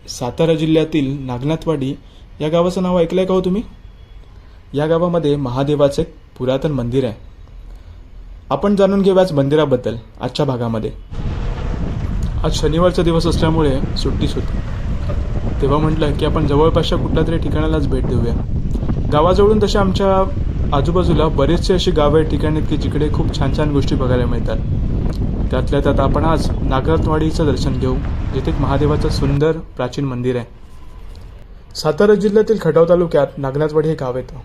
सातारा जिल्ह्यातील नागनाथवाडी या गावाचं नाव ऐकलंय का हो तुम्ही? या गावामध्ये महादेवाचे एक पुरातन मंदिर आहे. आपण जाणून घेऊयाच मंदिराबद्दल आजच्या भागामध्ये. आज शनिवारचा दिवस असल्यामुळे सुट्टीच होती. तेव्हा म्हटलं की आपण जवळपासच्या कुठल्या तरी ठिकाणालाच भेट देऊया. गावाजवळून तसे आमच्या आजूबाजूला बरेचसे अशी गावं आहेत, ठिकाणी आहेत की जिकडे खूप छान छान गोष्टी बघायला मिळतात. त्यातल्या त्यात आपण आज नागनाथवाडीचं दर्शन घेऊ, जिथे एक महादेवाचं सुंदर प्राचीन मंदिर आहे. सातारा जिल्ह्यातील खटाव तालुक्यात नागनाथवाडी हे गाव येतं.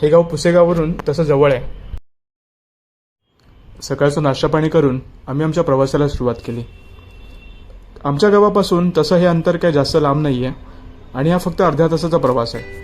हे गाव पुसेगाववरून तसं जवळ आहे. सकाळचं नाश्ता पाणी करून आम्ही आमच्या प्रवासाला सुरुवात केली. आमच्या गावापासून तसं हे अंतर काही जास्त लांब नाही आहे आणि हा फक्त अर्ध्या तासाचा प्रवास आहे.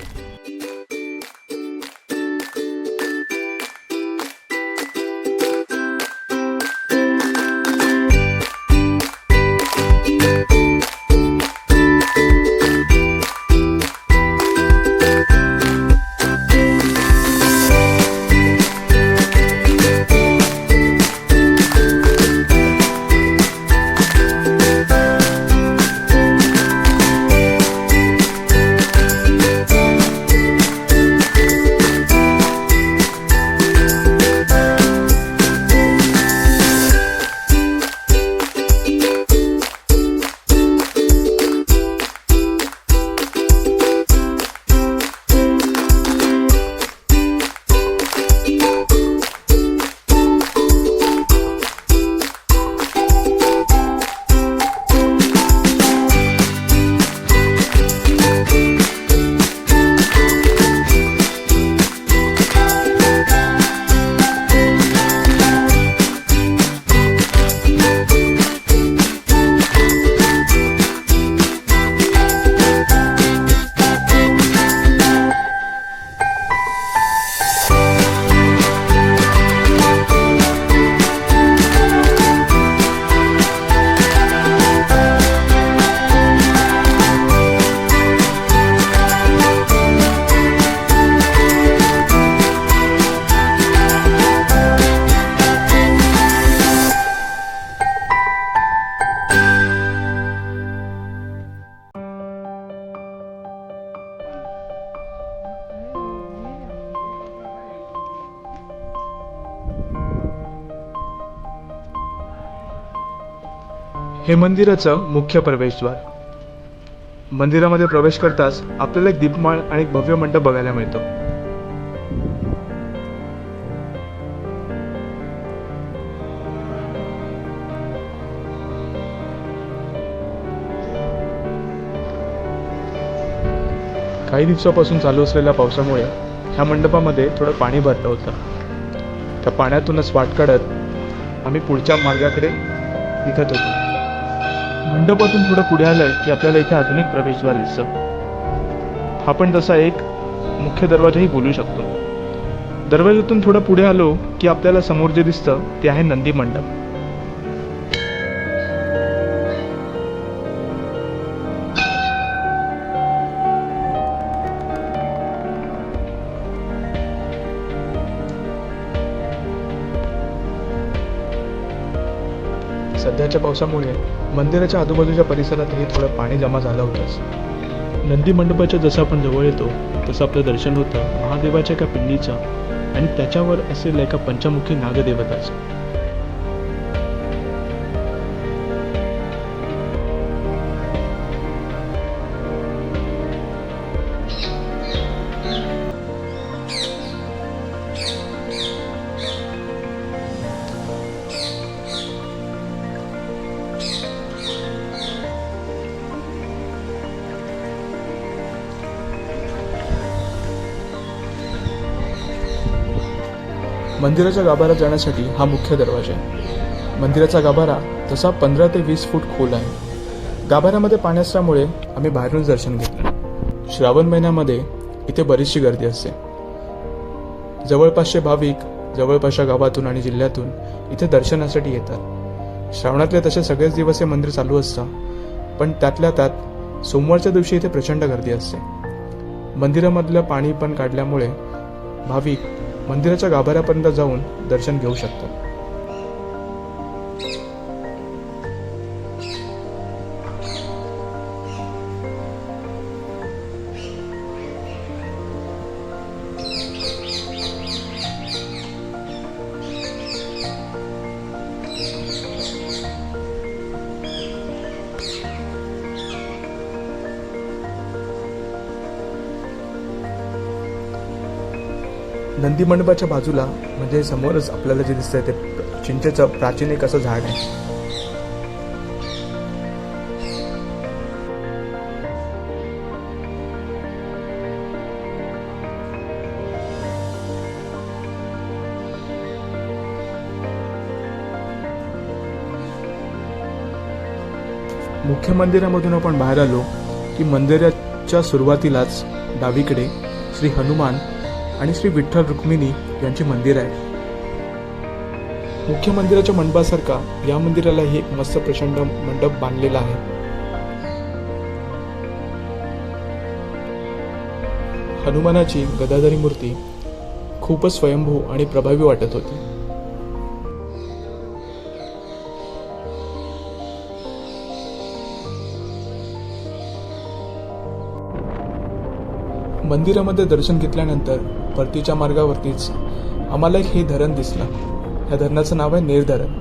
हे मंदिराचं मुख्य प्रवेशद्वार. मंदिरामध्ये प्रवेश करताच आपल्याला एक दीपमाळ आणि एक भव्य मंडप बघायला मिळतो. काही दिवसापासून चालू असलेल्या पावसामुळे ह्या मंडपामध्ये थोडं पाणी भरलं होतं. त्या पाण्यातूनच वाट काढत आम्ही पुढच्या मार्गाकडे निघत होतो. मंडपातून थोडं पुढे आलंय की आपल्याला इथे अजून एक प्रवेशद्वार दिसतं. आपण तसा एक मुख्य दरवाजाही बोलू शकतो. दरवाजातून थोडं पुढे आलो की आपल्याला समोर जे दिसतं ते आहे नंदी मंडप. सध्याच्या पावसामुळे मंदिराच्या आजूबाजूच्या परिसरातही थोडं पाणी जमा झालं होतंच. नंदी मंडपाच्या जसं आपण जवळ येतो तसं आपलं दर्शन होतं महादेवाच्या एका पिंडीचं आणि त्याच्यावर असलेल्या एका पंचमुखी नागदेवताचं. मंदिराच्या गाभाऱ्यात जाण्यासाठी हा मुख्य दरवाजा आहे. मंदिराचा गाभारा तसा 15 ते 20 फूट खोल आहे. गाभाऱ्यामध्ये पाणी असल्यामुळे आम्ही बाहेरून दर्शन घेतलं. श्रावण महिन्यामध्ये इथे बरीचशी गर्दी असते. जवळपासचे भाविक जवळपासच्या गावातून आणि जिल्ह्यातून इथे दर्शनासाठी येतात. श्रावणातले तसे सगळेच दिवस हे मंदिर चालू असतं, पण त्यातल्या त्यात सोमवारच्या दिवशी इथे प्रचंड गर्दी असते. मंदिरामधलं पाणी पण काढल्यामुळे भाविक मंदिराच्या गाभाऱ्यापर्यंत जाऊन दर्शन घेऊ शकतात. नंदी मंडपाच्या बाजूला म्हणजे समोरच आपल्याला जे दिसतंय ते चिंचेचं प्राचीन एक असं झाड आहे. मुख्य मंदिरामधून आपण बाहेर आलो की मंदिराच्या सुरुवातीलाच डावीकडे श्री हनुमान आणि श्री विठ्ठल रुक्मिणी यांची मंदिर आहे. मुख्य मंदिराच्या मंडपासारखा या मंदिरालाही एक मस्त प्रचंड मंडप बांधलेला आहे. हनुमानाची गदाधारी मूर्ती खूपच स्वयंभू आणि प्रभावी वाटत होती. मंदिरामध्ये दर्शन घेतल्यानंतर परतीच्या मार्गावरतीच आम्हाला एक हे धरण दिसलं. या धरणाचं नाव आहे नेर धरण.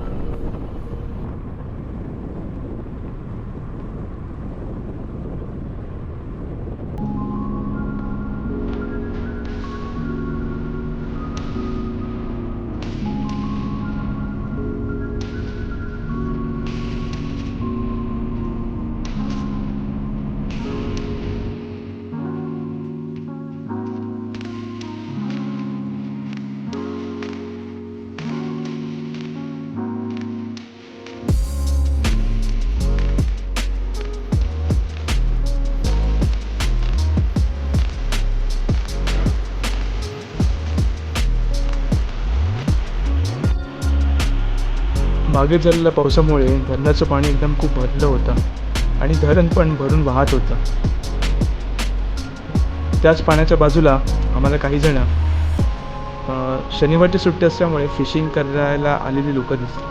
मागे झालेल्या पावसामुळे धरणाचं पाणी एकदम खूप भरलं होतं आणि धरण पण भरून वाहत होतं. त्याच पाण्याच्या बाजूला आम्हाला काही जण शनिवारची सुट्टी असल्यामुळे फिशिंग करायला आलेली लोक दिसली.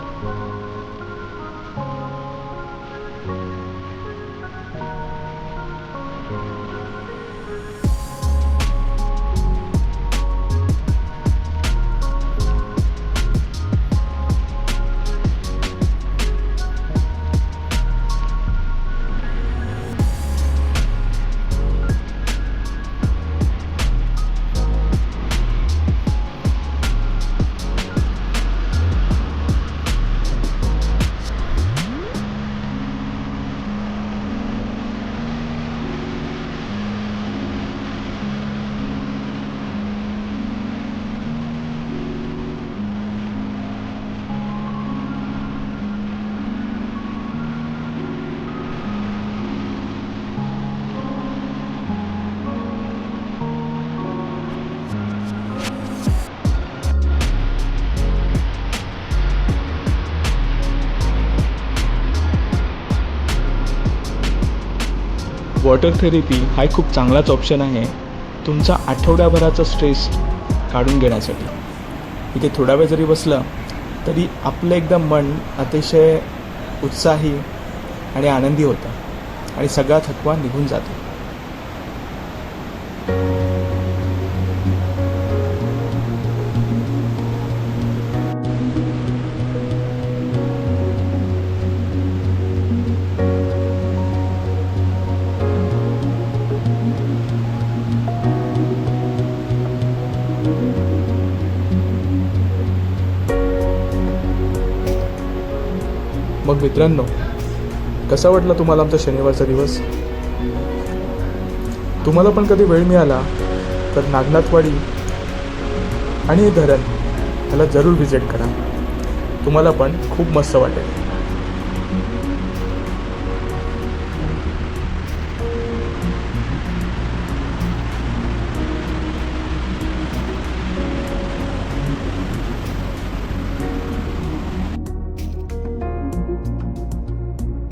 वॉटर थेरपी हा एक खूप चांगलाच ऑप्शन आहे तुमचा आठवड्याभराचा स्ट्रेस काढून घेण्यासाठी. इथे थोडा वेळ जरी बसलं तरी आपलं एकदम मन अतिशय उत्साही आणि आनंदी होतं आणि सगळा थकवा निघून जातो. मग मित्रांनो, कसा वाटला तुम्हाला आमचा शनिवारचा दिवस? तुम्हाला पण कधी वेळ मिळाला तर नागनाथवाडी आणि हे धरण ह्याला जरूर व्हिजिट करा. तुम्हाला पण खूप मस्त वाटेल.